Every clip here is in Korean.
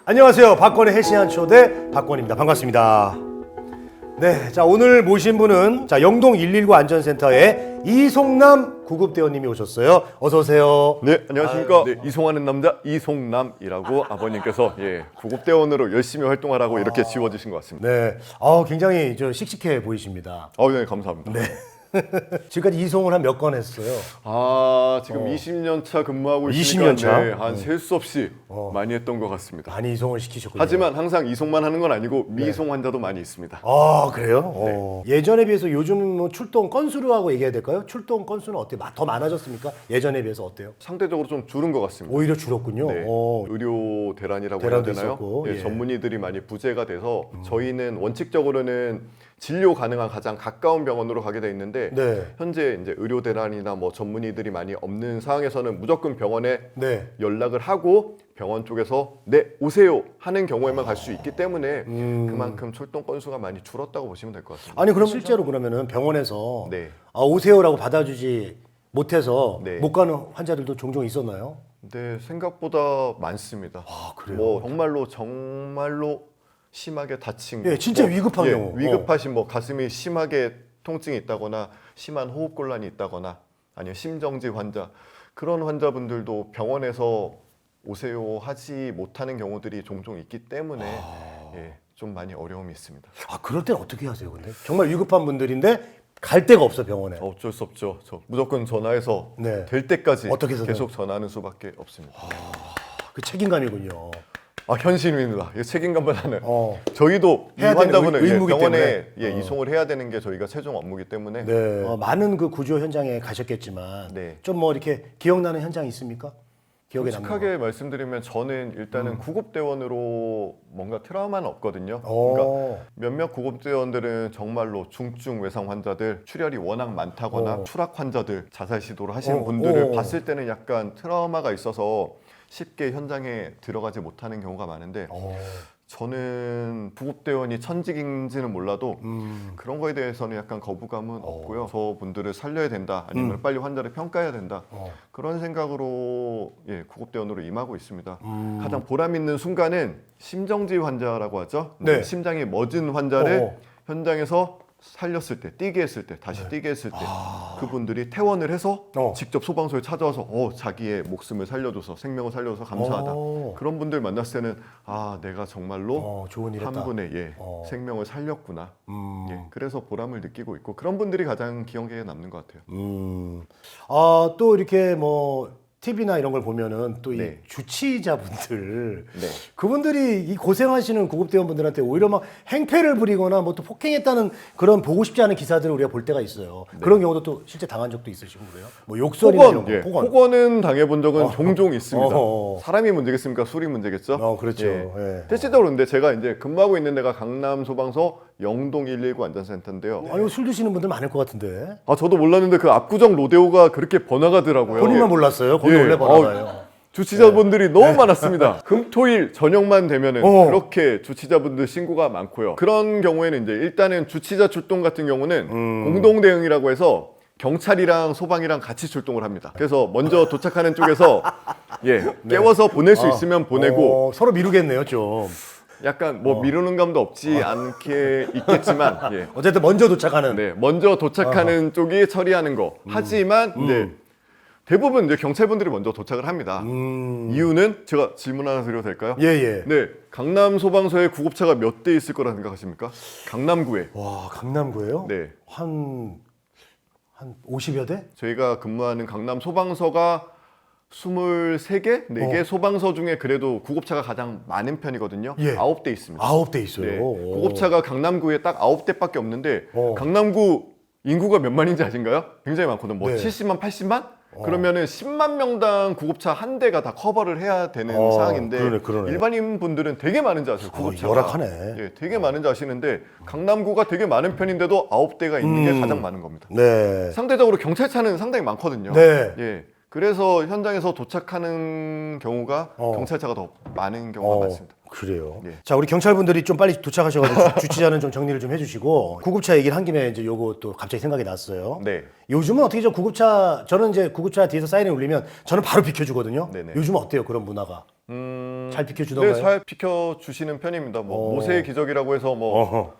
안녕하세요. 박건의 헬스한 초대 박건입니다. 반갑습니다. 네, 자 오늘 모신 분은 영동 119 안전센터의 이송남 구급대원님이 오셨어요. 어서 오세요. 네, 안녕하십니까. 네, 이송하는 남자 이송남이라고 아버님께서 구급대원으로 열심히 활동하라고 이렇게 지워주신 것 같습니다. 네, 굉장히 씩씩해 보이십니다. 네, 감사합니다. 네. 지금까지 이송을 한 몇 건 했어요? 지금 20년 차 근무하고 20년 있으니까 차? 한 셀 수 없이 많이 했던 것 같습니다. 많이 이송을 시키셨군요. 하지만 항상 이송만 하는 건 아니고 미이송 환자도 많이 있습니다. 그래요? 예전에 비해서 요즘 뭐 출동 건수로 얘기해야 될까요? 출동 건수는 어때요? 더 많아졌습니까? 예전에 비해서 어때요? 상대적으로 좀 줄은 것 같습니다. 오히려 줄었군요. 네. 의료 대란이라고 해야 대란도 되나요? 있었고, 예. 전문의들이 많이 부재가 돼서 저희는 원칙적으로는 진료 가능한 가장 가까운 병원으로 가게 돼 있는데 네. 현재 이제 의료 대란이나 뭐 전문의들이 많이 없는 상황에서는 무조건 병원에 네. 연락을 하고 병원 쪽에서 네 오세요 하는 경우에만 갈 수 있기 때문에 그만큼 출동 건수가 많이 줄었다고 보시면 될 것 같습니다. 아니 그럼 실제로 그러면은 병원에서 네. 오세요라고 받아주지 못해서 네. 못 가는 환자들도 종종 있었나요? 네, 생각보다 많습니다. 그래요? 뭐 정말로 심하게 다친 예, 진짜 위급한 예, 경우. 위급하신 뭐 가슴이 심하게 통증이 있다거나 심한 호흡곤란이 있다거나 아니면 심정지 환자 그런 환자분들도 병원에서 오세요 하지 못하는 경우들이 종종 있기 때문에 좀 많이 어려움이 있습니다. 그럴 땐 어떻게 하세요, 근데? 정말 위급한 분들인데 갈 데가 없어 병원에. 어쩔 수 없죠. 무조건 전화해서 네. 될 때까지 어떻게 해서든. 계속 전화하는 수밖에 없습니다. 그 책임감이군요. 현실입니다. 이 책임감보다는 저희도 이 해야 되는 환자분을 의무기 병원에 때문에. 이송을 해야 되는 게 저희가 최종 업무이기 때문에 네. 많은 그 구조 현장에 가셨겠지만 네. 좀 뭐 이렇게 기억나는 현장이 있습니까? 기억에 남는 거. 솔직하게 말씀드리면 저는 일단은 구급대원으로 뭔가 트라우마는 없거든요. 그러니까 몇몇 구급대원들은 정말로 중증 외상 환자들, 출혈이 워낙 많다거나 추락 환자들, 자살 시도를 하시는 분들을 봤을 때는 약간 트라우마가 있어서 쉽게 현장에 들어가지 못하는 경우가 많은데 저는 구급대원이 천직인지는 몰라도 그런 거에 대해서는 약간 거부감은 없고요. 저 분들을 살려야 된다 아니면 빨리 환자를 평가해야 된다 그런 생각으로 구급대원으로 임하고 있습니다. 가장 보람 있는 순간은 심정지 환자라고 하죠. 네. 심장이 멎은 환자를 현장에서 살렸을 때, 뛰게 했을 때, 다시 뛰게 했을 때 그분들이 퇴원을 해서 직접 소방서에 찾아와서 자기의 목숨을 살려줘서 생명을 살려줘서 감사하다. 그런 분들 만났을 때는 내가 정말로 좋은 일 한 했다. 분의 생명을 살렸구나. 그래서 보람을 느끼고 있고 그런 분들이 가장 기억에 남는 것 같아요. 또 이렇게 뭐 TV나 이런 걸 보면은 또 이 네. 주치의자분들 네. 그분들이 이 고생하시는 구급대원분들한테 오히려 막 행패를 부리거나 뭐 또 폭행했다는 그런 보고 싶지 않은 기사들을 우리가 볼 때가 있어요. 그런 경우도 또 실제 당한 적도 있으시고 그래요? 뭐 욕설이나 이런 거, 폭언. 폭언은 당해본 적은 종종 있습니다. 어허. 사람이 문제겠습니까? 술이 문제겠죠? 그렇죠. 예. 실질적으로 근데 제가 이제 근무하고 있는 데가 강남 소방서 영동 119 안전센터인데요. 아니 술 드시는 분들 많을 것 같은데. 저도 몰랐는데 그 압구정 로데오가 그렇게 번화가더라고요. 본인만 몰랐어요? 거기 원래 번화가요. 주치자분들이 너무 많았습니다. 금토일 저녁만 되면은 그렇게 주치자분들 신고가 많고요. 그런 경우에는 이제 일단은 주치자 출동 같은 경우는 공동 대응이라고 해서 경찰이랑 소방이랑 같이 출동을 합니다. 그래서 먼저 도착하는 쪽에서 깨워서 보낼 수 있으면 보내고 서로 미루겠네요, 좀. 약간 뭐 미루는 감도 없지 않게 있겠지만 어쨌든 먼저 도착하는. 먼저 도착하는 쪽이 처리하는 거. 하지만 이제 대부분 이제 경찰분들이 먼저 도착을 합니다. 이유는 제가 질문 하나 드려도 될까요? 예. 네, 강남 소방서에 구급차가 몇 대 있을 거라 생각하십니까? 강남구에. 와, 강남구예요? 네, 한 50여 대? 저희가 근무하는 강남 소방서가 23개, 4개 소방서 중에 그래도 구급차가 가장 많은 편이거든요. 9대 있습니다. 9대 있어요. 네, 구급차가 강남구에 딱 9대밖에 없는데 강남구 인구가 몇 만인지 아신가요? 굉장히 많거든요. 뭐 70만, 80만? 그러면은 10만 명당 구급차 한 대가 다 커버를 해야 되는 상황인데 그러네. 일반인 분들은 되게 많은지 아세요? 구급차가. 열악하네. 되게 많은지 아시는데 강남구가 되게 많은 편인데도 9대가 있는 게 가장 많은 겁니다. 네. 상대적으로 경찰차는 상당히 많거든요. 네. 그래서 현장에서 도착하는 경우가 경찰차가 더 많은 경우가 많습니다. 그래요. 자, 우리 경찰분들이 좀 빨리 도착하셔가지고 주치자는 좀 정리를 좀 해주시고 구급차 얘기를 한 김에 이제 요거 또 갑자기 생각이 났어요. 네. 요즘은 어떻게 구급차 저는 이제 구급차 뒤에서 사이렌 울리면 저는 바로 비켜주거든요. 네네. 요즘은 어때요 그런 문화가? 잘 비켜주던가요? 네, 잘 비켜주시는 편입니다. 뭐 모세의 기적이라고 해서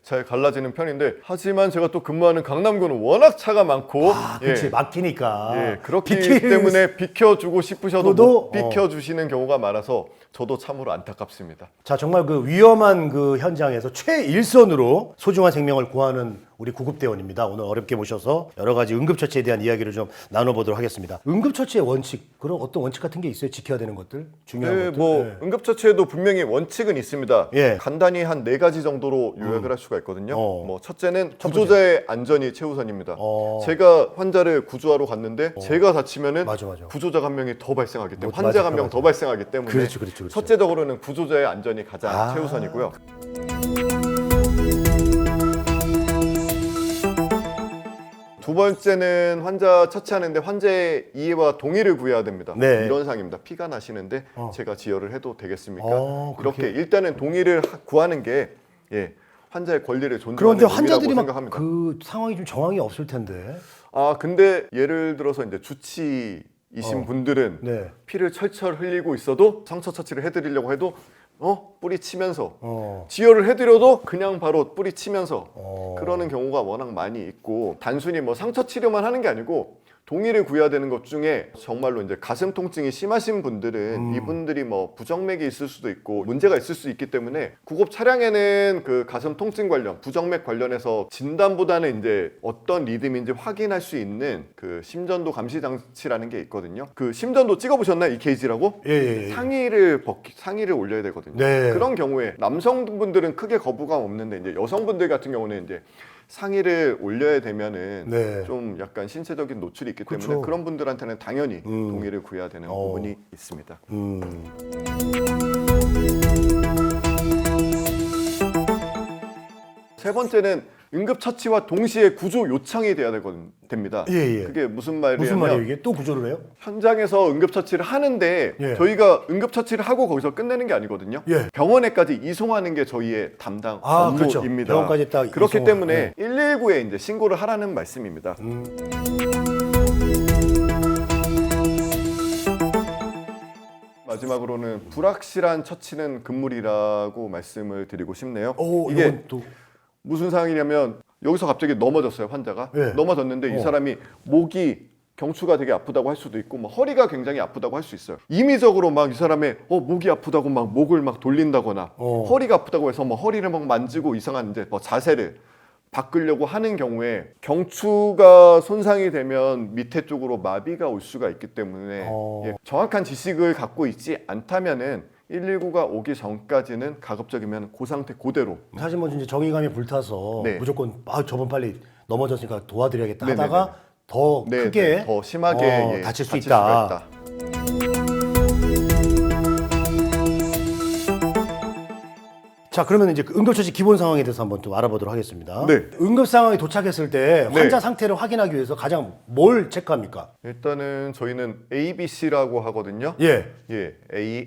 잘 갈라지는 편인데, 하지만 제가 또 근무하는 강남구는 워낙 차가 많고, 그렇지 막히니까. 그렇기 때문에 비켜주고 싶으셔도 저도, 못 비켜주시는 경우가 많아서 저도 참으로 안타깝습니다. 자 정말 그 위험한 그 현장에서 최일선으로 소중한 생명을 구하는 우리 구급대원입니다. 오늘 어렵게 모셔서 여러 가지 응급처치에 대한 이야기를 좀 나눠보도록 하겠습니다. 응급처치의 원칙, 그런 어떤 원칙 같은 게 있어요? 지켜야 되는 것들? 중요한 것들? 응급처치에도 분명히 원칙은 있습니다. 예. 간단히 한 4가지 정도로 요약을 할 수가 있거든요. 첫째는 첫 구조자의 안전이 최우선입니다. 제가 환자를 구조하러 갔는데 제가 다치면은 맞아. 구조자가 한 명이 더 발생하기 때문에 맞아, 환자가 한 명 더 발생하기 때문에 그렇죠. 첫째적으로는 구조자의 안전이 가장 최우선이고요. 두 번째는 환자 처치하는데 환자의 이해와 동의를 구해야 됩니다. 네. 이런 상황입니다. 피가 나시는데 제가 지혈을 해도 되겠습니까? 그렇게. 이렇게 일단은 동의를 구하는 게 환자의 권리를 존중하는 그런데 의미라고 환자들이 막 생각합니다. 그 상황이 좀 정황이 없을 텐데. 근데 예를 들어서 이제 주치이신 분들은 네. 피를 철철 흘리고 있어도 상처 처치를 해드리려고 해도 뿌리 치면서 지혈을 해드려도 그냥 바로 뿌리 치면서 그러는 경우가 워낙 많이 있고, 단순히 뭐 상처 치료만 하는 게 아니고 동의를 구해야 되는 것 중에 정말로 이제 가슴 통증이 심하신 분들은 이분들이 뭐 부정맥이 있을 수도 있고 문제가 있을 수 있기 때문에 구급 차량에는 그 가슴 통증 관련, 부정맥 관련해서 진단보다는 이제 어떤 리듬인지 확인할 수 있는 그 심전도 감시 장치라는 게 있거든요. 그 심전도 찍어보셨나요? EKG라고? 예. 상의를 올려야 되거든요. 네. 그런 경우에 남성분들은 크게 거부감 없는데 이제 여성분들 같은 경우는 이제 상의를 올려야 되면은 좀 약간 신체적인 노출이 있기 때문에 그런 분들한테는 당연히 동의를 구해야 되는 부분이 있습니다. 세 번째는 응급처치와 동시에 구조 요청이 돼야 됩니다. 그게 무슨 말이냐면 이게 또 구조를 해요? 현장에서 응급처치를 하는데 저희가 응급처치를 하고 거기서 끝내는 게 아니거든요. 병원에까지 이송하는 게 저희의 담당 업무입니다. 그렇죠. 병원까지 딱 그렇기 때문에 119에 이제 신고를 하라는 말씀입니다. 마지막으로는 불확실한 처치는 금물이라고 말씀을 드리고 싶네요. 이게 무슨 상황이냐면 여기서 갑자기 넘어졌어요, 환자가. 넘어졌는데 이 사람이 목이 경추가 되게 아프다고 할 수도 있고 막 허리가 굉장히 아프다고 할 수 있어요. 임의적으로 막 이 사람의 목이 아프다고 막 목을 막 돌린다거나 허리가 아프다고 해서 막 허리를 막 만지고 이상한 이제 뭐 자세를 바꾸려고 하는 경우에 경추가 손상이 되면 밑에 쪽으로 마비가 올 수가 있기 때문에 정확한 지식을 갖고 있지 않다면은 119가 오기 전까지는 가급적이면 그 상태 그대로. 사실 뭐 이제 정의감이 불타서 무조건 저분 빨리 넘어졌으니까 도와드려야겠다 하다가 더 크게 더 심하게 다칠 수 수가 있다. 자, 그러면 이제 응급처치 기본 상황에 대해서 한번 좀 알아보도록 하겠습니다. 응급 상황에 도착했을 때 환자 상태를 확인하기 위해서 가장 뭘 체크합니까? 일단은 저희는 ABC라고 하거든요. A,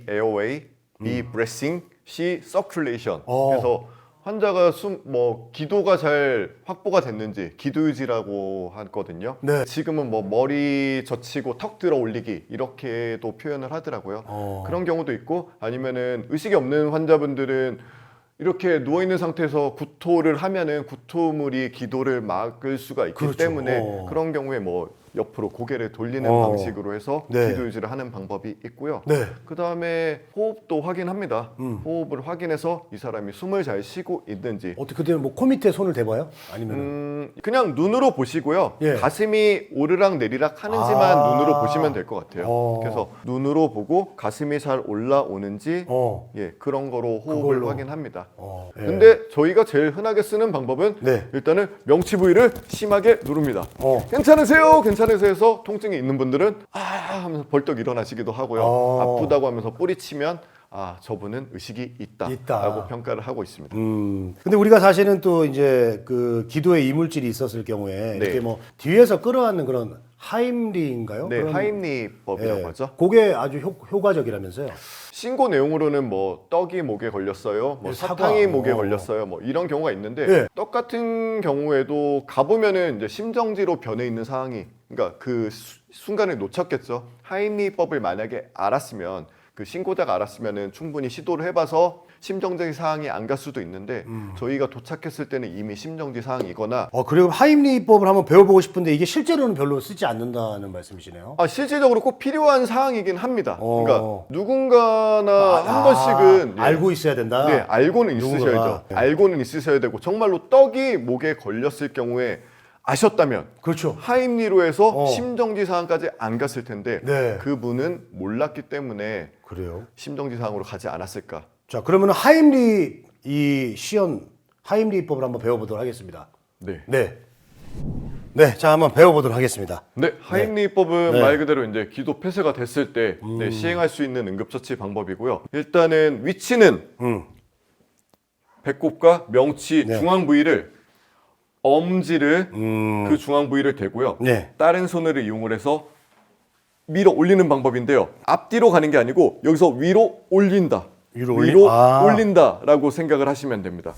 airway, B, breathing, C, circulation. 그래서 환자가 기도가 잘 확보가 됐는지 기도 유지라고 하거든요. 지금은 뭐 머리 젖히고 턱 들어 올리기 이렇게도 표현을 하더라고요. 그런 경우도 있고, 아니면은 의식이 없는 환자분들은 이렇게 누워있는 상태에서 구토를 하면은 구토물이 기도를 막을 수가 있기 때문에 그런 경우에 뭐 옆으로 고개를 돌리는 방식으로 해서 기도 유지를 하는 방법이 있고요. 그 다음에 호흡도 확인합니다. 호흡을 확인해서 이 사람이 숨을 잘 쉬고 있는지. 어떻게 그때 뭐 코 밑에 손을 대봐요? 아니면 그냥 눈으로 보시고요. 가슴이 오르락 내리락 하는지만 눈으로 보시면 될 것 같아요. 그래서 눈으로 보고 가슴이 잘 올라오는지 그런 거로 호흡을 확인합니다. 근데 저희가 제일 흔하게 쓰는 방법은 일단은 명치 부위를 심하게 누릅니다. 괜찮으세요? 해서 통증이 있는 분들은 하면서 벌떡 일어나시기도 하고요. 아프다고 하면서 뿌리치면 저분은 의식이 있다라고 있다. 평가를 하고 있습니다. 근데 우리가 사실은 또 이제 그 기도에 이물질이 있었을 경우에 이렇게 뭐 뒤에서 끌어안는 그런 하임리인가요? 네, 그런- 하임리법이라고 예. 하죠. 그게 아주 효과적이라면서요. 신고 내용으로는 뭐 떡이 목에 걸렸어요, 뭐 네, 사과. 사탕이 목에 걸렸어요, 뭐 이런 경우가 있는데 예. 떡 같은 경우에도 가보면은 이제 심정지로 변해 있는 상황이, 그러니까 그 순간을 놓쳤겠죠. 하임리법을 만약에 알았으면, 그 신고자가 알았으면은 충분히 시도를 해봐서 심정지 사항이 안 갈 수도 있는데 저희가 도착했을 때는 이미 심정지 사항이거나 그리고 하임리법을 한번 배워보고 싶은데 이게 실제로는 별로 쓰지 않는다는 말씀이시네요. 실질적으로 꼭 필요한 사항이긴 합니다. 어. 그러니까 누군가나 한 번씩은 예, 알고 있어야 된다. 네, 알고는 누군가가. 있으셔야죠. 네. 알고는 있으셔야 되고, 정말로 떡이 목에 걸렸을 경우에 아셨다면 그렇죠. 하임리로 해서 어. 심정지 사항까지 안 갔을 텐데 네. 그분은 몰랐기 때문에 그래요. 심정지 사항으로 가지 않았을까. 자, 그러면 하임리 이 시연 하임리법을 한번 배워보도록 하겠습니다. 네. 네. 네, 자 한번 배워보도록 하겠습니다. 네, 하임리법은 네. 말 그대로 이제 기도 폐쇄가 됐을 때 시행할 수 있는 응급처치 방법이고요. 일단은 위치는 배꼽과 명치 네. 중앙 부위를 엄지를 그 중앙 부위를 대고요. 네. 다른 손을 이용을 해서 밀어 올리는 방법인데요. 앞뒤로 가는 게 아니고 여기서 위로 올린다. 위로 올린다라고 생각을 하시면 됩니다.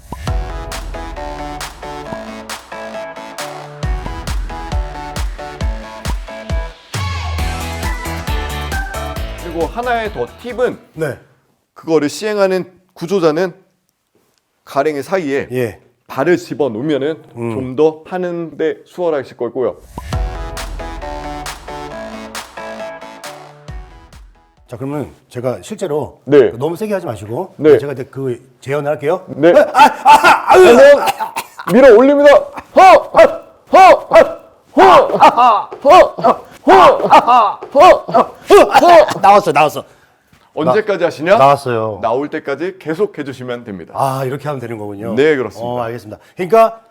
그리고 하나의 더 팁은 네. 그거를 시행하는 구조자는 가랭이 사이에 예. 발을 집어 놓으면은 좀 더 하는데 수월하실 거고요. 자, 그러면 제가 실제로 네. 너무 세게 하지 마시고 네. 제가 이제 그 재현을 할게요. 네. 한번 밀어 올립니다. 나왔어. 언제까지 하시냐? 나왔어요. 나올 때까지 계속 해주시면 됩니다. 아, 이렇게 하면 되는 거군요. 네, 그렇습니다. 알겠습니다. 그러니까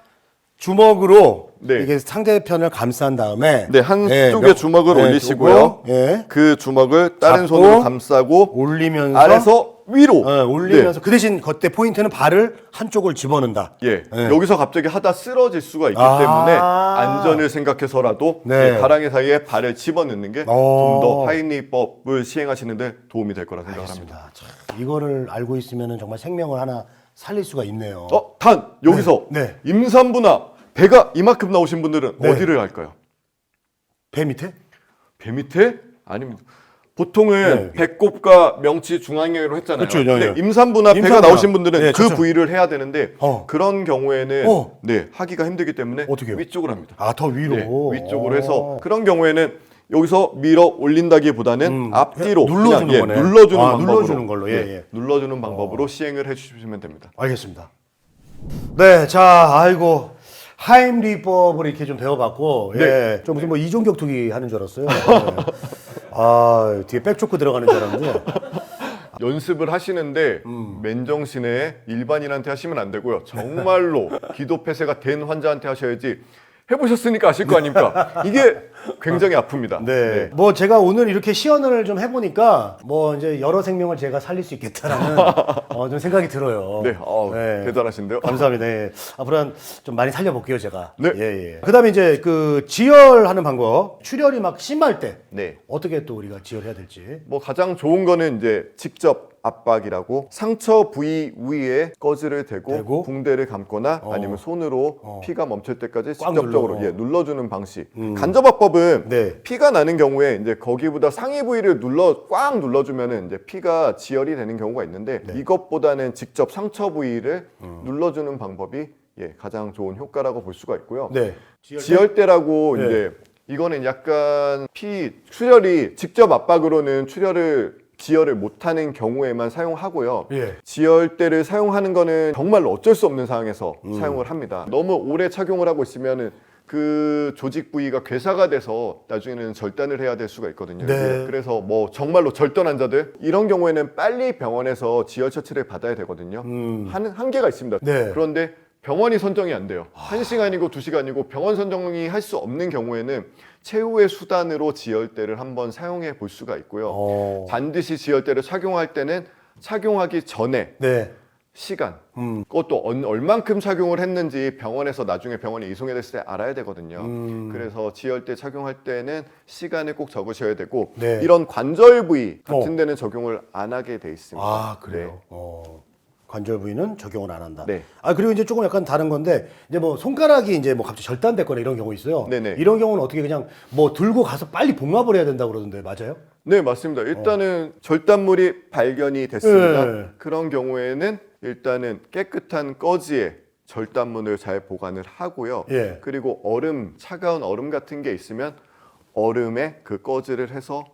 주먹으로 네. 이게 상대편을 감싼 다음에 네, 한쪽에 주먹을 올리시고요. 요거, 예. 그 주먹을 다른 잡고 손으로 감싸고 올리면서 아래서 위로. 올리면서 그 대신 그때 포인트는 발을 한쪽을 집어넣는다. 예. 예. 여기서 갑자기 하다 쓰러질 수가 있기 아. 때문에 안전을 생각해서라도 네. 가랑이 사이에 발을 집어넣는 게 좀 더 하임리법을 시행하시는데 도움이 될 거라 생각합니다. 알겠습니다. 참, 이거를 알고 있으면 정말 생명을 하나 살릴 수가 있네요. 단 여기서 네. 임산부나 배가 이만큼 나오신 분들은 네. 어디를 할까요? 배 밑에? 배 밑에? 아닙니다. 보통은 네. 배꼽과 명치 중앙으로 했잖아요. 그렇죠, 근데 네. 임산부나 배가 임산부나. 나오신 분들은 네, 그 그렇죠. 부위를 해야 되는데 그런 경우에는 어. 네, 하기가 힘들기 때문에 어떻게 해요? 위쪽으로 합니다. 아, 더 위로. 네, 위쪽으로 해서 그런 경우에는 여기서 밀어 올린다기보다는 앞뒤로 눌러주는 그냥, 거네. 눌러주는 아, 방법으로 눌러주는 걸로. 예, 예. 눌러주는 방법으로 시행을 해주시면 됩니다. 알겠습니다. 네, 자, 아이고. 하임리법을 이렇게 좀 배워봤고, 네. 예, 좀 무슨 뭐 이종격투기 하는 줄 알았어요. 뒤에 백초크 들어가는 줄 알았는데. 연습을 하시는데 맨정신에 일반인한테 하시면 안 되고요. 정말로 기도 폐쇄가 된 환자한테 하셔야지. 해보셨으니까 아실 거 아닙니까? 이게 굉장히 아픕니다. 네. 뭐 제가 오늘 이렇게 시연을 좀 해보니까 뭐 이제 여러 생명을 제가 살릴 수 있겠다라는 좀 생각이 들어요. 네, 네. 대단하신데요. 감사합니다. 예. 앞으로 좀 많이 살려볼게요, 제가. 네. 예. 그다음에 이제 그 지혈하는 방법, 출혈이 막 심할 때 네. 어떻게 또 우리가 지혈해야 될지. 뭐 가장 좋은 거는 이제 직접 압박이라고 상처 부위 위에 거즈를 대고 붕대를 감거나 아니면 손으로 피가 멈출 때까지 직접적으로 눌러주는 방식. 간접압법은 네. 피가 나는 경우에 이제 거기보다 상위 부위를 꽉 눌러주면은 이제 피가 지혈이 되는 경우가 있는데 이것보다는 직접 상처 부위를 눌러주는 방법이 가장 좋은 효과라고 볼 수가 있고요. 네. 지혈대라고 네. 이제 이거는 약간 출혈이 직접 압박으로는 지혈을 못하는 경우에만 사용하고요. 예. 지혈대를 사용하는 거는 정말로 어쩔 수 없는 상황에서 사용을 합니다. 너무 오래 착용을 하고 있으면은 그 조직 부위가 괴사가 돼서 나중에는 절단을 해야 될 수가 있거든요. 네. 그래서 뭐 정말로 절단 환자들 이런 경우에는 빨리 병원에서 지혈 처치를 받아야 되거든요. 한계가 있습니다. 네. 그런데 병원이 선정이 안 돼요. 1시간이고 2시간이고 병원 선정이 할 수 없는 경우에는 최후의 수단으로 지혈대를 한번 사용해 볼 수가 있고요. 반드시 지혈대를 착용할 때는 착용하기 전에 네. 시간, 그것도 얼만큼 착용을 했는지 병원에서 나중에 병원에 이송해 됐을 때 알아야 되거든요. 그래서 지혈대 착용할 때는 시간을 꼭 적으셔야 되고 네. 이런 관절 부위 같은 데는 적용을 안 하게 돼 있습니다. 아, 그래요? 네. 관절 부위는 적용을 안 한다. 네. 아, 그리고 이제 조금 약간 다른 건데, 이제 뭐 손가락이 이제 뭐 갑자기 절단됐거나 이런 경우 있어요. 네네. 이런 경우는 어떻게 그냥 뭐 들고 가서 빨리 봉합을 해야 된다고 그러던데, 맞아요? 네, 맞습니다. 일단은 절단물이 발견이 됐습니다. 네. 그런 경우에는 일단은 깨끗한 꺼지에 절단물을 잘 보관을 하고요. 예. 그리고 얼음, 차가운 얼음 같은 게 있으면 얼음에 그 꺼지를 해서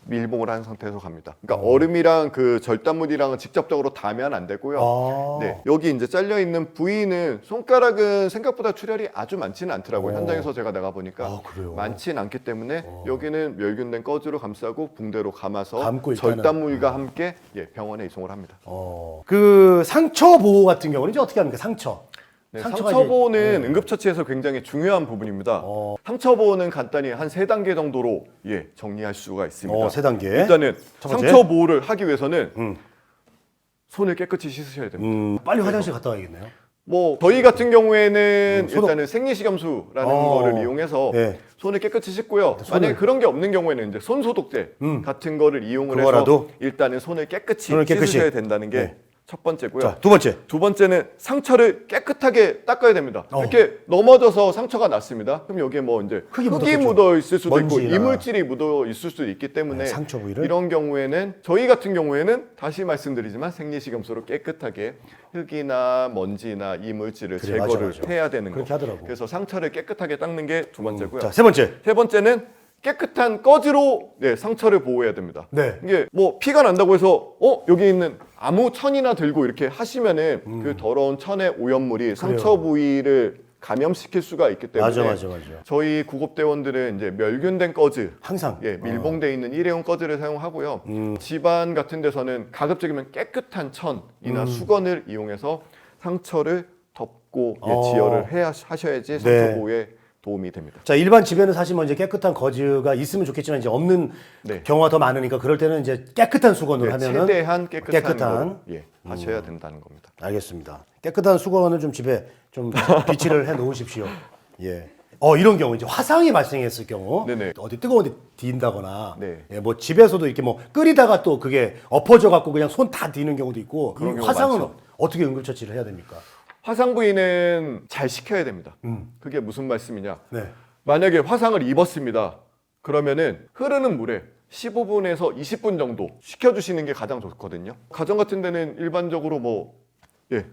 밀봉을 한 상태에서 갑니다. 그러니까 얼음이랑 그 절단물이랑은 직접적으로 닿으면 안 되고요. 아. 네, 여기 이제 잘려 있는 부위는 손가락은 생각보다 출혈이 아주 많지는 않더라고요. 현장에서 제가 나가 보니까 아, 그래요? 많지는 않기 때문에 여기는 멸균된 꺼지로 감싸고 붕대로 감아서 감고 일단은. 절단물과 함께 병원에 이송을 합니다. 그 상처 보호 같은 경우는 이제 어떻게 합니까? 상처. 네, 상처가 상처 이제- 보호는 네. 응급처치에서 굉장히 중요한 부분입니다. 상처 보호는 간단히 한 3단계 정도로 정리할 수가 있습니다. 3단계. 일단은 첫 번째. 상처 보호를 하기 위해서는 손을 깨끗이 씻으셔야 됩니다. 빨리 화장실 갔다 와야겠네요. 뭐 저희 같은 경우에는 소독. 일단은 생리식염수라는 어. 거를 이용해서 네. 손을 깨끗이 씻고요. 손을- 만약에 그런 게 없는 경우에는 이제 손 소독제 같은 거를 이용을 그거라도? 해서 일단은 손을 깨끗이 손을 깨끗이. 씻으셔야 된다는 게 네. 첫 번째고요. 자, 두 번째. 두 번째는 상처를 깨끗하게 닦아야 됩니다. 이렇게 넘어져서 상처가 났습니다. 그럼 여기에 뭐 이제 흙이 흙이 묻었겠죠. 묻어 있을 수도 있고 먼지나. 이물질이 묻어 있을 수도 있기 때문에 네, 상처 부위를? 이런 경우에는 저희 같은 경우에는 다시 말씀드리지만 생리식염수로 깨끗하게 흙이나 먼지나 이물질을 그래, 맞아, 제거를 맞아. 해야 되는 거. 그렇게 하더라고. 그래서 상처를 깨끗하게 닦는 게 두 번째고요. 자, 세 번째. 세 번째는 깨끗한 꺼지로 상처를 보호해야 됩니다. 네. 이게 뭐 피가 난다고 해서 여기 있는 아무 천이나 들고 이렇게 하시면은 그 더러운 천의 오염물이 상처 부위를 감염시킬 수가 있기 때문에 맞아. 저희 구급대원들은 이제 멸균된 꺼즈 항상. 밀봉돼 있는 일회용 꺼즈를 사용하고요. 집안 같은 데서는 가급적이면 깨끗한 천이나 수건을 이용해서 상처를 덮고 지혈을 하셔야지 상처 네. 보호에 도움이 됩니다. 자, 일반 집에는 사실 뭐 이제 깨끗한 거즈가 있으면 좋겠지만 이제 없는 네. 경우가 더 많으니까 그럴 때는 이제 깨끗한 수건으로 하면은 최대한 깨끗한 깨끗한. 걸, 하셔야 된다는 겁니다. 알겠습니다. 깨끗한 수건을 좀 집에 좀 비치를 해 놓으십시오. 예. 이런 경우 이제 화상이 발생했을 경우 네네. 어디 뜨거운 데 디인다거나 네. 뭐 집에서도 이렇게 뭐 끓이다가 또 그게 엎어져 갖고 그냥 손 다 디는 경우도 있고 그런 이 경우 화상은 많죠. 어떻게 응급처치를 해야 됩니까? 화상 부위는 잘 식혀야 됩니다. 그게 무슨 말씀이냐? 네. 만약에 화상을 입었습니다. 그러면은 흐르는 물에 15분에서 20분 정도 식혀주시는 게 가장 좋거든요. 가정 같은 데는 일반적으로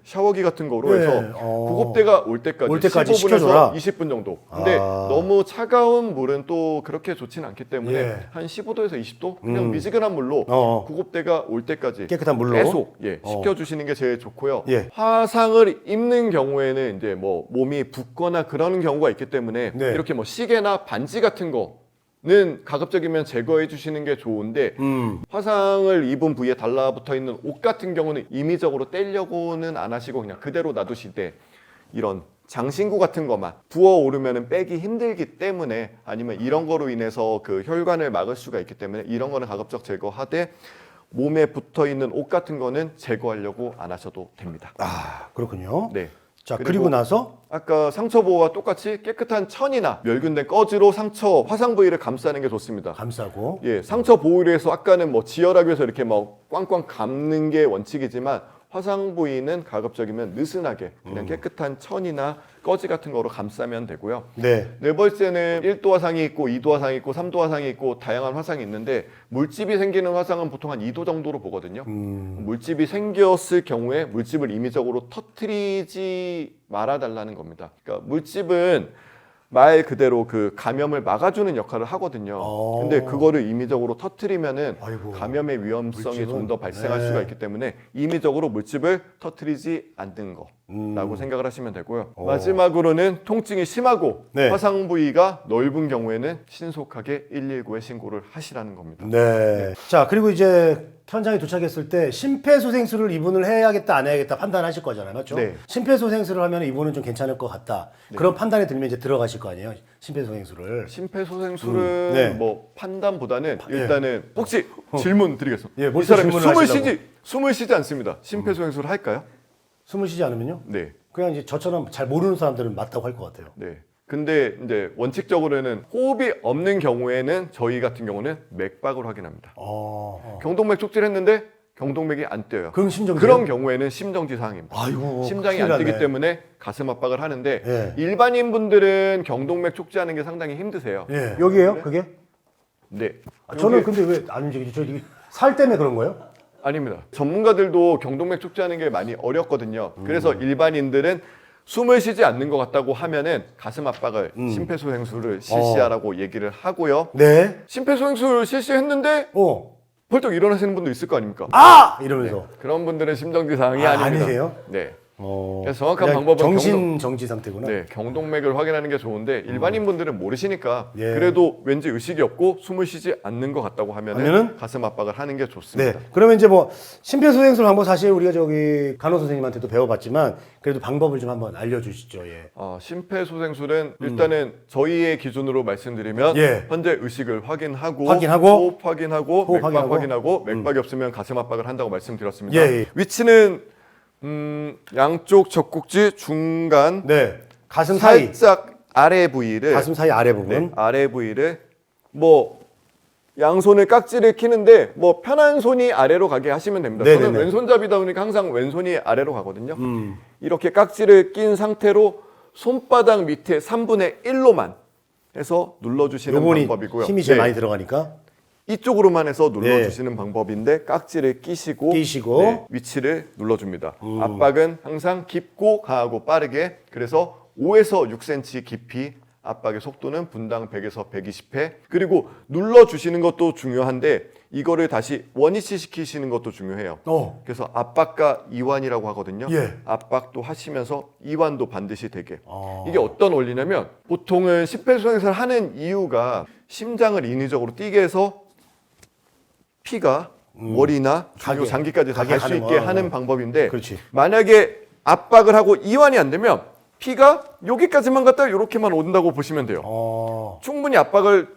샤워기 같은 거로 네. 해서 구급대가 올 때까지, 올 때까지 15분에서 식혀줘라. 20분 정도. 근데 너무 차가운 물은 또 그렇게 좋지는 않기 때문에 예. 한 15도에서 20도 그냥 미지근한 물로 구급대가 올 때까지 깨끗한 물로? 계속 식혀주시는 게 제일 좋고요. 예. 화상을 입는 경우에는 이제 뭐 몸이 붓거나 그러는 경우가 있기 때문에 네. 이렇게 뭐 시계나 반지 같은 거는 가급적이면 제거해 주시는 게 좋은데 화상을 입은 부위에 달라붙어 있는 옷 같은 경우는 임의적으로 떼려고는 안 하시고 그냥 그대로 놔두시되 이런 장신구 같은 것만 부어오르면 빼기 힘들기 때문에 아니면 이런 거로 인해서 그 혈관을 막을 수가 있기 때문에 이런 거는 가급적 제거하되 몸에 붙어 있는 옷 같은 거는 제거하려고 안 하셔도 됩니다. 아, 그렇군요. 네. 자, 그리고 나서 아까 상처 보호와 똑같이 깨끗한 천이나 멸균된 꺼지로 상처 화상 부위를 감싸는 게 좋습니다. 감싸고 상처 보호를 해서 아까는 뭐 지혈하기 위해서 이렇게 막 꽝꽝 감는 게 원칙이지만 화상 부위는 가급적이면 느슨하게 그냥 깨끗한 천이나 꺼지 같은 거로 감싸면 되고요. 네. 네 번째는 1도 화상이 있고 2도 화상이 있고 3도 화상이 있고 다양한 화상이 있는데 물집이 생기는 화상은 보통 한 2도 정도로 보거든요. 물집이 생겼을 경우에 물집을 임의적으로 터트리지 말아달라는 겁니다. 그러니까 물집은 말 그대로 그 감염을 막아주는 역할을 하거든요. 근데 그거를 임의적으로 터트리면은 아이고, 감염의 위험성이 물집은? 좀 더 발생할 네. 수가 있기 때문에 임의적으로 물집을 터트리지 않는 거. 라고 생각을 하시면 되고요. 마지막으로는 통증이 심하고 네. 화상 부위가 넓은 경우에는 신속하게 119에 신고를 하시라는 겁니다. 네. 자, 그리고 이제 현장에 도착했을 때 심폐소생술을 이분을 해야겠다 안 해야겠다 판단하실 거잖아요. 맞죠? 네. 심폐소생술을 하면 이분은 좀 괜찮을 것 같다. 그런 판단이 들면 이제 들어가실 거 아니에요. 심폐소생술을. 심폐소생술은 네. 뭐 판단보다는 일단은 혹시 질문 드리겠습니다. 예, 이 벌써 사람이 질문을 숨을 쉬지 않습니다. 심폐소생술 할까요? 숨을 쉬지 않으면요? 네. 그냥 이제 저처럼 잘 모르는 사람들은 맞다고 할 것 같아요. 네. 근데 이제 원칙적으로는 호흡이 없는 경우에는 저희 같은 경우는 맥박을 확인합니다. 경동맥 촉진했는데 경동맥이 안 뛰어요. 그럼 심정지? 그런 경우에는 심정지 사항입니다. 아이고, 심장이 큰일 안 뛰기 났네. 때문에 가슴 압박을 하는데 예. 일반인 분들은 경동맥 촉진하는 게 상당히 힘드세요. 예. 여기에요? 그게? 네. 저는 여기- 근데 왜 안 움직이지? 저 이게 살 때문에 그런 거예요? 아닙니다. 전문가들도 경동맥 촉진하는 게 많이 어렵거든요. 그래서 일반인들은 숨을 쉬지 않는 것 같다고 하면은 가슴 압박을 심폐소생술을 실시하라고 얘기를 하고요. 네. 심폐소생술 실시했는데 어. 벌떡 일어나시는 분도 있을 거 아닙니까? 아! 이러면서. 그런 분들은 심정지 사항이 아, 아닙니다. 아니세요? 네. 어. 그래서 정확한 그냥 방법은 정신 정지 상태구나. 네, 경동맥을 확인하는 게 좋은데 일반인 분들은 모르시니까 예. 그래도 왠지 의식이 없고 숨을 쉬지 않는 것 같다고 하면은 하면은? 가슴 압박을 하는 게 네. 좋습니다. 그러면 이제 뭐 심폐소생술 방법 사실 우리가 저기 간호 선생님한테도 배워봤지만 그래도 방법을 좀 한번 알려주시죠. 예. 심폐소생술은 일단은 저희의 기준으로 말씀드리면 예. 현재 의식을 확인하고 호흡 확인하고 호흡 맥박 확인하고. 확인하고 맥박이 없으면 가슴 압박을 한다고 말씀드렸습니다. 예, 예. 위치는 양쪽 젖꼭지 중간 네. 가슴 사이. 살짝 아래 부위를 가슴 사이 아래 부분. 네, 아래 부위를 뭐 양손을 깍지를 끼는데 뭐 편한 손이 아래로 가게 하시면 됩니다. 네네네. 저는 왼손잡이다 보니까 항상 왼손이 아래로 가거든요. 이렇게 깍지를 낀 상태로 손바닥 밑에 3분의 1로만 해서 눌러주시는 요번이 방법이고요. 힘이 제일 네, 많이 들어가니까. 이쪽으로만 해서 눌러주시는 방법인데 깍지를 끼시고, 끼시고. 위치를 눌러줍니다. 압박은 항상 깊고 강하고 빠르게, 그래서 5에서 6cm 깊이, 압박의 속도는 분당 100에서 120회. 그리고 눌러주시는 것도 중요한데 이거를 다시 원위치 시키시는 것도 중요해요. 그래서 압박과 이완이라고 하거든요. 예. 압박도 하시면서 이완도 반드시 되게. 이게 어떤 원리냐면 보통은 심폐소생술을 하는 이유가 심장을 인위적으로 뛰게 해서 피가 머리나 중요 가게. 장기까지 다 가게 갈 수 하는 있게 거. 하는 방법인데 그렇지. 만약에 압박을 하고 이완이 안 되면 피가 여기까지만 갔다 이렇게만 온다고 보시면 돼요. 충분히 압박을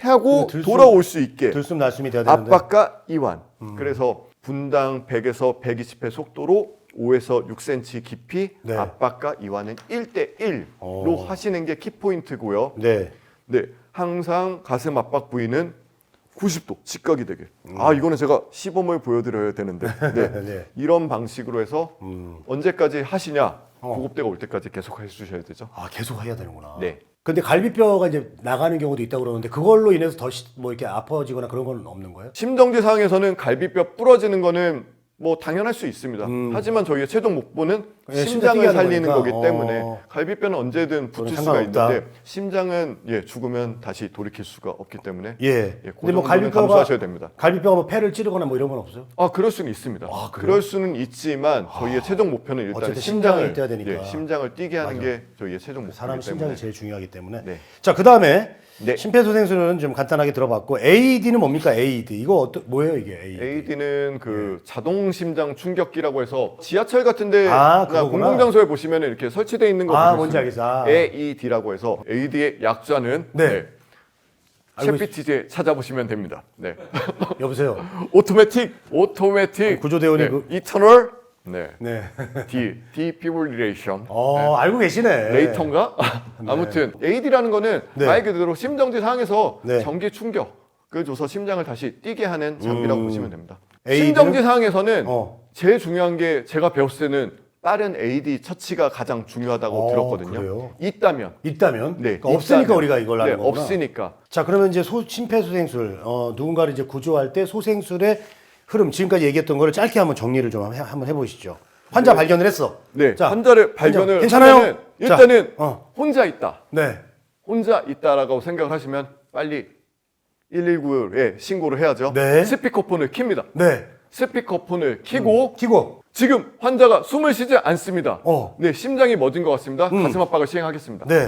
하고 근데 돌아올 수 있게 들숨 날숨이 돼야 되는데. 압박과 이완. 그래서 분당 100에서 120회 속도로 5에서 6cm 깊이 네. 압박과 이완은 1대1로 하시는 게 키포인트고요. 네. 네, 항상 가슴 압박 부위는 90도 직각이 되게. 아, 이거는 제가 시범을 보여드려야 되는데. 네. 네. 이런 방식으로 해서 언제까지 하시냐? 구급대가 올 때까지 계속 해주셔야 되죠. 아, 계속 해야 되는구나. 네. 근데 갈비뼈가 이제 나가는 경우도 있다고 그러는데 그걸로 인해서 더 뭐 이렇게 아파지거나 그런 건 없는 거예요? 심정지 상황에서는 갈비뼈 부러지는 거는 뭐 당연할 수 있습니다. 하지만 저희의 최종 목표는 예, 심장 심장을 뛰게 하는 살리는 거니까. 거기 때문에 갈비뼈는 언제든 붙을 그건 수가 상관없다. 있는데 심장은 죽으면 다시 돌이킬 수가 없기 때문에 예. 그 근데 뭐 정도는 감수하셔야 됩니다. 갈비뼈가 뭐 폐를 찌르거나 뭐 이런 건 없어요? 그럴 수는 있습니다. 그래요? 그럴 수는 있지만 저희의 최종 목표는 일단 어쨌든 심장을 심장이 뛰어야 되니까. 심장을 뛰게 하는 게 저희의 최종 사람 목표이기 심장이 때문에. 제일 중요하기 때문에. 네. 자, 그다음에 네. 심폐소생술은 좀 간단하게 들어봤고 AED는 뭡니까? AED. 이거 뭐예요, 이게? AED. AED는 그 자동 심장 충격기라고 해서 지하철 같은데 그거구나. 공공장소에 보시면 이렇게 설치되어 있는 거 보실 뭔지 수 알겠어. AED라고 해서 AED의 약자는 네. 알고 셰피티제 찾아보시면 됩니다. 네. 여보세요. 오토매틱 구조대원이 이터널 네. 네. 디피브릴레이션 알고 계시네. 레이터인가? 아무튼 AED라는 거는 네. 말 그대로 심정지 상황에서 네. 전기 충격을 줘서 심장을 다시 뛰게 하는 장비라고 보시면 됩니다. AED 는? 심정지 상황에서는 제일 제일 중요한 게 제가 배웠을 때는 빠른 AED 처치가 가장 중요하다고 들었거든요. 그래요? 있다면. 네. 그러니까 있다면. 없으니까 우리가 이걸 하는 거구나. 없으니까. 자, 그러면 이제 심폐소생술 누군가를 이제 구조할 때 소생술의 흐름 지금까지 얘기했던 거를 짧게 한번 정리를 좀 한번 해보시죠. 환자 발견을 했어. 네. 자, 환자를 발견을 괜찮아요? 하면은 일단은 자, 혼자 있다. 네. 혼자 있다라고 생각을 하시면 빨리 119에 신고를 해야죠. 네. 스피커폰을 킵니다. 네. 스피커폰을 켜고 키고. 지금 환자가 숨을 쉬지 않습니다. 어. 네, 심장이 멎은 것 같습니다. 가슴 압박을 시행하겠습니다. 네.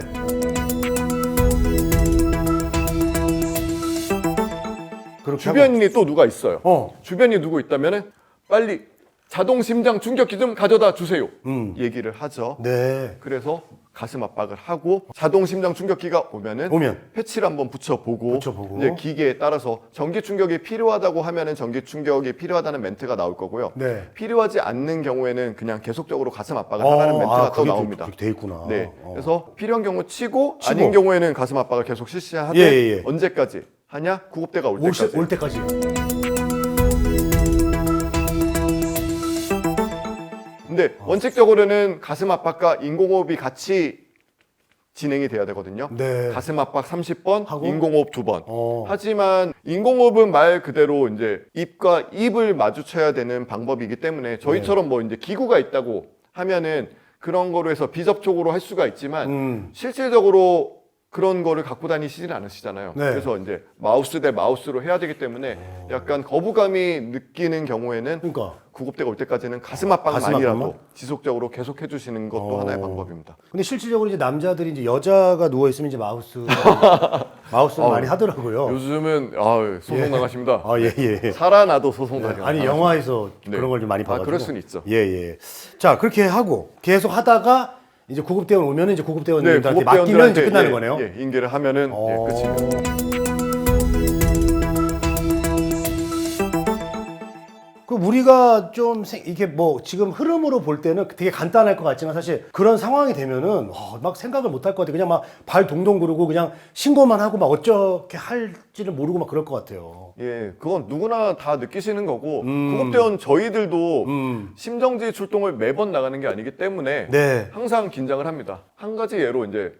그렇게 주변인이 또 누가 있어요. 어. 주변이 누구 있다면은 빨리 자동 심장 충격기 좀 가져다 주세요. 얘기를 하죠. 네. 그래서 가슴 압박을 하고 자동 심장 충격기가 오면 패치를 한번 붙여보고 이제 기계에 따라서 전기 충격이 필요하다고 하면은 전기 충격이 필요하다는 멘트가 나올 거고요. 네. 필요하지 않는 경우에는 그냥 계속적으로 가슴 압박을 하라는 멘트가 또 나옵니다. 돼 있구나. 네. 그래서 필요한 경우 치고 아닌 경우에는 가슴 압박을 계속 실시하되 예. 언제까지 하냐? 구급대가 올 때까지. 올 때까지. 근데 원칙적으로는 가슴 압박과 인공호흡이 같이 진행이 돼야 되거든요. 네. 가슴 압박 30번, 하고? 인공호흡 2번. 하지만 인공호흡은 말 그대로 이제 입과 입을 마주쳐야 되는 방법이기 때문에 저희처럼 뭐 이제 기구가 있다고 하면은 그런 거로 해서 비접촉으로 할 수가 있지만 실질적으로 그런 거를 갖고 다니시지는 않으시잖아요. 네. 그래서 이제 마우스 대 마우스로 해야 되기 때문에 약간 거부감이 느끼는 경우에는 그러니까. 구급대가 올 때까지는 가슴 압박만이라도 지속적으로 계속 해주시는 것도 하나의 방법입니다. 근데 실질적으로 이제 남자들이 이제 여자가 누워 있으면 이제 마우스를 많이 하더라고요. 요즘은 소송 나가십니다. 예. 살아나도 소송 당해요. 아니 영화에서 그런 걸 좀 많이 봐가지고. 그럴 수는 있죠. 예. 자 그렇게 하고 계속 하다가 이제 구급대원 오면은 이제 구급대원님들한테 맡기면 구급대원들한테 이제 끝나는 거네요. 인계를 하면은 끝입니다. 그 우리가 좀 이게 뭐 지금 흐름으로 볼 때는 되게 간단할 것 같지만 사실 그런 상황이 되면은 막 생각을 못 할 것 같아요. 그냥 막 발 동동 구르고 그냥 신고만 하고 막 어떻게 할지를 모르고 막 그럴 것 같아요. 예, 그건 누구나 다 느끼시는 거고 구급대원 저희들도 심정지 출동을 매번 나가는 게 아니기 때문에 네. 항상 긴장을 합니다. 한 가지 예로 이제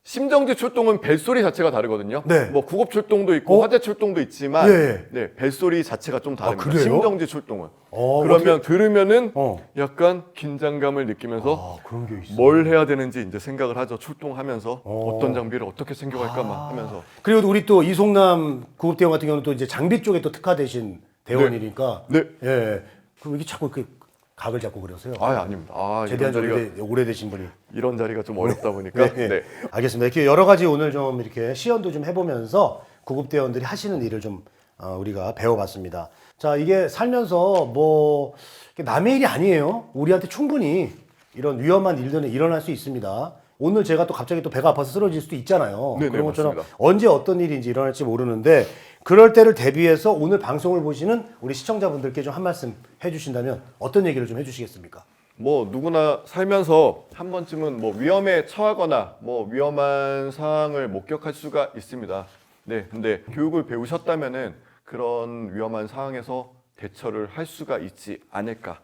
심정지 출동은 벨소리 자체가 다르거든요. 네. 뭐 구급 출동도 있고 화재 출동도 있지만 네. 벨소리 자체가 좀 다릅니다. 그래요? 심정지 출동은. 그러면 들으면은 약간 긴장감을 느끼면서 그런 게 있어. 뭘 해야 되는지 이제 생각을 하죠. 출동하면서 어떤 장비를 어떻게 챙겨갈까 막 하면서. 그리고 우리 또 이송남 구급대원 같은 경우는 또 이제 장비 쪽에 또 특화되신 대원이니까. 네. 예. 그럼 이게 자꾸 이렇게 각을 잡고 그러세요? 아닙니다. 제대한 지 오래되신 분이. 이런 자리가 좀 어렵다 보니까. 네. 알겠습니다. 이렇게 여러 가지 오늘 좀 이렇게 시연도 좀 해보면서 구급대원들이 하시는 일을 좀 우리가 배워봤습니다. 자, 이게 살면서 뭐 남의 일이 아니에요. 우리한테 충분히 이런 위험한 일들은 일어날 수 있습니다. 오늘 제가 또 갑자기 또 배가 아파서 쓰러질 수도 있잖아요. 네네, 그런 것처럼 맞습니다. 언제 어떤 일인지 일어날지 모르는데 그럴 때를 대비해서 오늘 방송을 보시는 우리 시청자분들께 좀 한 말씀 해주신다면 어떤 얘기를 좀 해주시겠습니까? 뭐 누구나 살면서 한 번쯤은 뭐 위험에 처하거나 뭐 위험한 상황을 목격할 수가 있습니다. 네, 근데 교육을 배우셨다면은 그런 위험한 상황에서 대처를 할 수가 있지 않을까.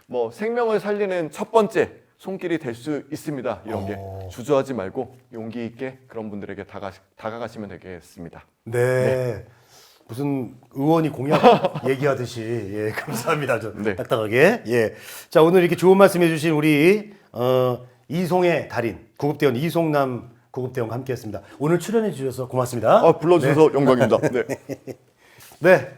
뭐 생명을 살리는 첫 번째 손길이 될 수 있습니다. 이런 게 주저하지 말고 용기 있게 그런 분들에게 다가가시면 되겠습니다. 네. 무슨 의원이 공약 얘기하듯이 예 감사합니다. 좀 네. 딱딱하게 예. 자 오늘 이렇게 좋은 말씀해주신 우리 이송의 달인 구급대원 이송남 구급대원과 함께했습니다. 오늘 출연해 주셔서 고맙습니다. 불러주셔서 영광입니다. 네. 네,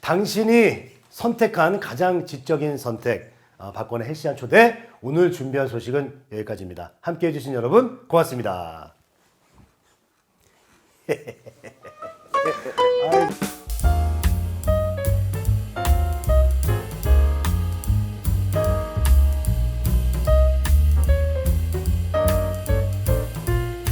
당신이 선택한 가장 지적인 선택 박건의 헬시한 초대 오늘 준비한 소식은 여기까지입니다. 함께해 주신 여러분 고맙습니다. 아이고.